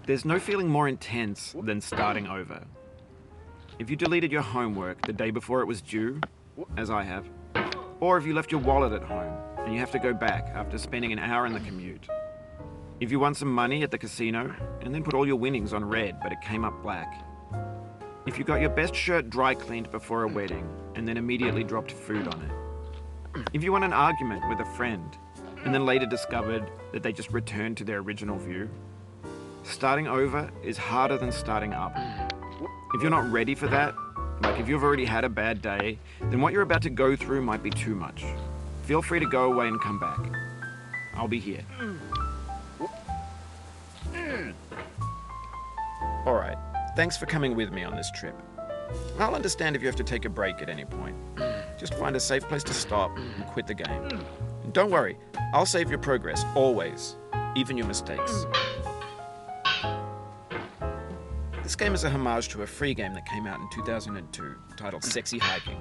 There's no feeling more intense than starting over. If you deleted your homework the day before it was due, as I have, or if you left your wallet at home and you have to go back after spending an hour in the commute. If you won some money at the casino and then put all your winnings on red but it came up black. If you got your best shirt dry cleaned before a wedding and then immediately dropped food on it. If you won an argument with a friend and then later discovered that they just returned to their original view. Starting over is harder than starting up. If you're not ready for that, like if you've already had a bad day, then what you're about to go through might be too much. Feel free to go away and come back. I'll be here. Alright, thanks for coming with me on this trip. I'll understand if you have to take a break at any point. Just find a safe place to stop and quit the game. And don't worry, I'll save your progress, always, even your mistakes. This game is a homage to a free game that came out in 2002, titled Sexy Hiking.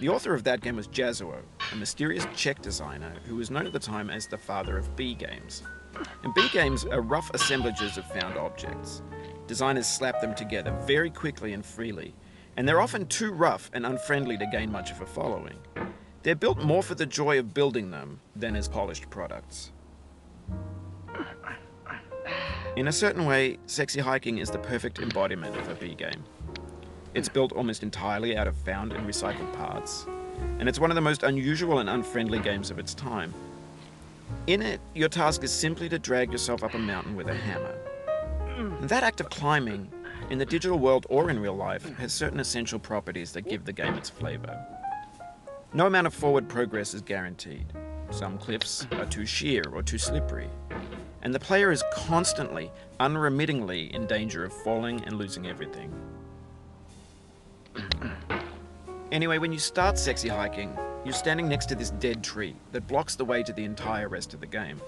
The author of that game was Jazzuo, a mysterious Czech designer who was known at the time as the father of B games. And B games are rough assemblages of found objects. Designers slap them together very quickly and freely, and they're often too rough and unfriendly to gain much of a following. They're built more for the joy of building them than as polished products. In a certain way, Sexy Hiking is the perfect embodiment of a B game. It's built almost entirely out of found and recycled parts, and it's one of the most unusual and unfriendly games of its time. In it, your task is simply to drag yourself up a mountain with a hammer. And that act of climbing, in the digital world or in real life, has certain essential properties that give the game its flavor. No amount of forward progress is guaranteed. Some cliffs are too sheer or too slippery. And the player is constantly, unremittingly in danger of falling and losing everything. Anyway, when you start Sexy Hiking, you're standing next to this dead tree that blocks the way to the entire rest of the game.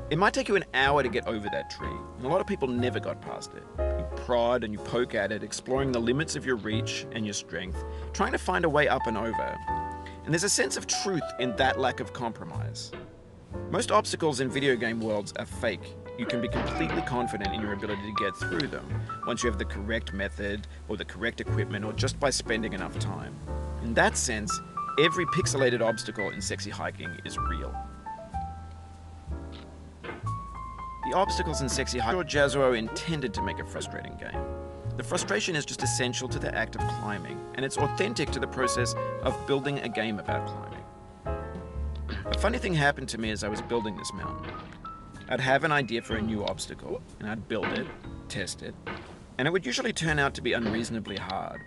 It might take you an hour to get over that tree, and a lot of people never got past it. You prod and you poke at it, exploring the limits of your reach and your strength, trying to find a way up and over. And there's a sense of truth in that lack of compromise. Most obstacles in video game worlds are fake. You can be completely confident in your ability to get through them once you have the correct method or the correct equipment or just by spending enough time. In that sense, every pixelated obstacle in Sexy Hiking is real. The obstacles in Sexy Hiking, Jazzuo intended to make a frustrating game. The frustration is just essential to the act of climbing, and it's authentic to the process of building a game about climbing. A funny thing happened to me as I was building this mountain. I'd have an idea for a new obstacle, and I'd build it, test it, and it would usually turn out to be unreasonably hard.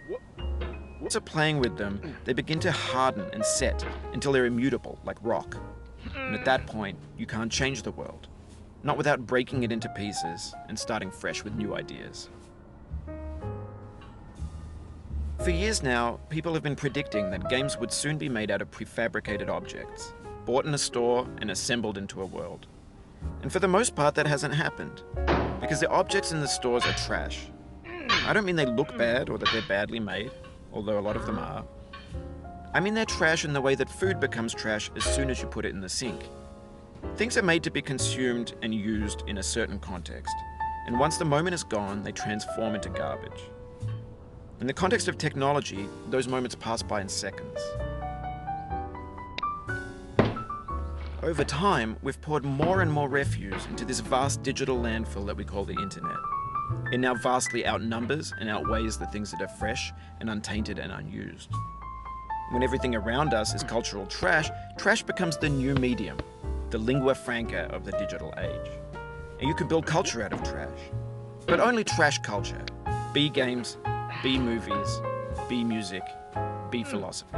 Once you're playing with them, they begin to harden and set until they're immutable, like rock. And at that point, you can't change the world. Not without breaking it into pieces and starting fresh with new ideas. For years now, people have been predicting that games would soon be made out of prefabricated objects, bought in a store and assembled into a world. And for the most part, that hasn't happened, because the objects in the stores are trash. I don't mean they look bad or that they're badly made, although a lot of them are. I mean they're trash in the way that food becomes trash as soon as you put it in the sink. Things are made to be consumed and used in a certain context, and once the moment is gone, they transform into garbage. In the context of technology, those moments pass by in seconds. Over time, we've poured more and more refuse into this vast digital landfill that we call the internet. It now vastly outnumbers and outweighs the things that are fresh and untainted and unused. When everything around us is cultural trash, trash becomes the new medium, the lingua franca of the digital age. And you can build culture out of trash. But only trash culture. B games, B movies, B music, B philosophy.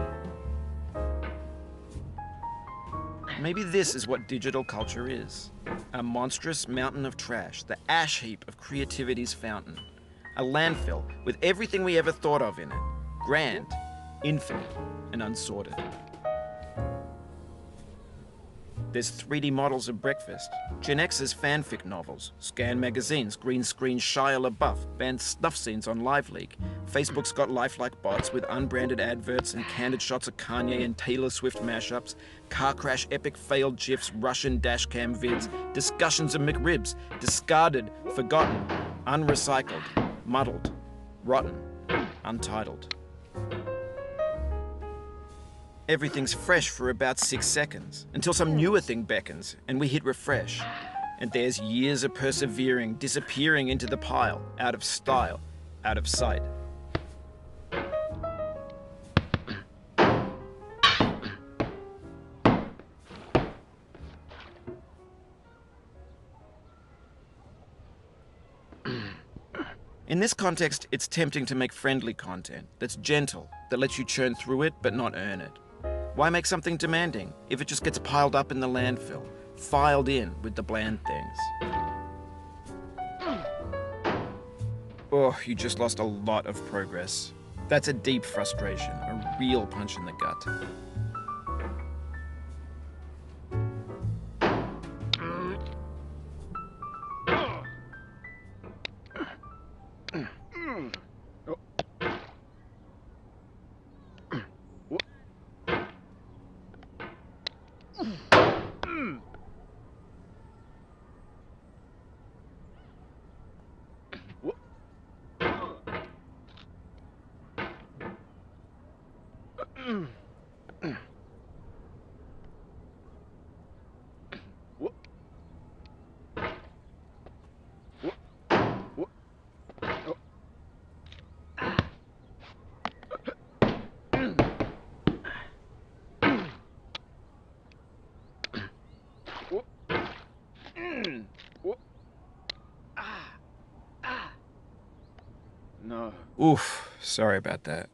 Maybe this is what digital culture is. A monstrous mountain of trash, the ash heap of creativity's fountain. A landfill with everything we ever thought of in it. Grand, infinite, and unsorted. There's 3D models of breakfast, Gen X's fanfic novels, scan magazines, green screen Shia LaBeouf, banned snuff scenes on LiveLeak. Facebook's got lifelike bots with unbranded adverts and candid shots of Kanye and Taylor Swift mashups, car crash epic failed GIFs, Russian dashcam vids, discussions of McRibs, discarded, forgotten, unrecycled, muddled, rotten, untitled. Everything's fresh for about 6 seconds, until some newer thing beckons, and we hit refresh. And there's years of persevering, disappearing into the pile, out of style, out of sight. In this context, it's tempting to make friendly content that's gentle, that lets you churn through it but not earn it. Why make something demanding if it just gets piled up in the landfill, filed in with the bland things? Oh, you just lost a lot of progress. That's a deep frustration, a real punch in the gut. No. Oof, sorry about that.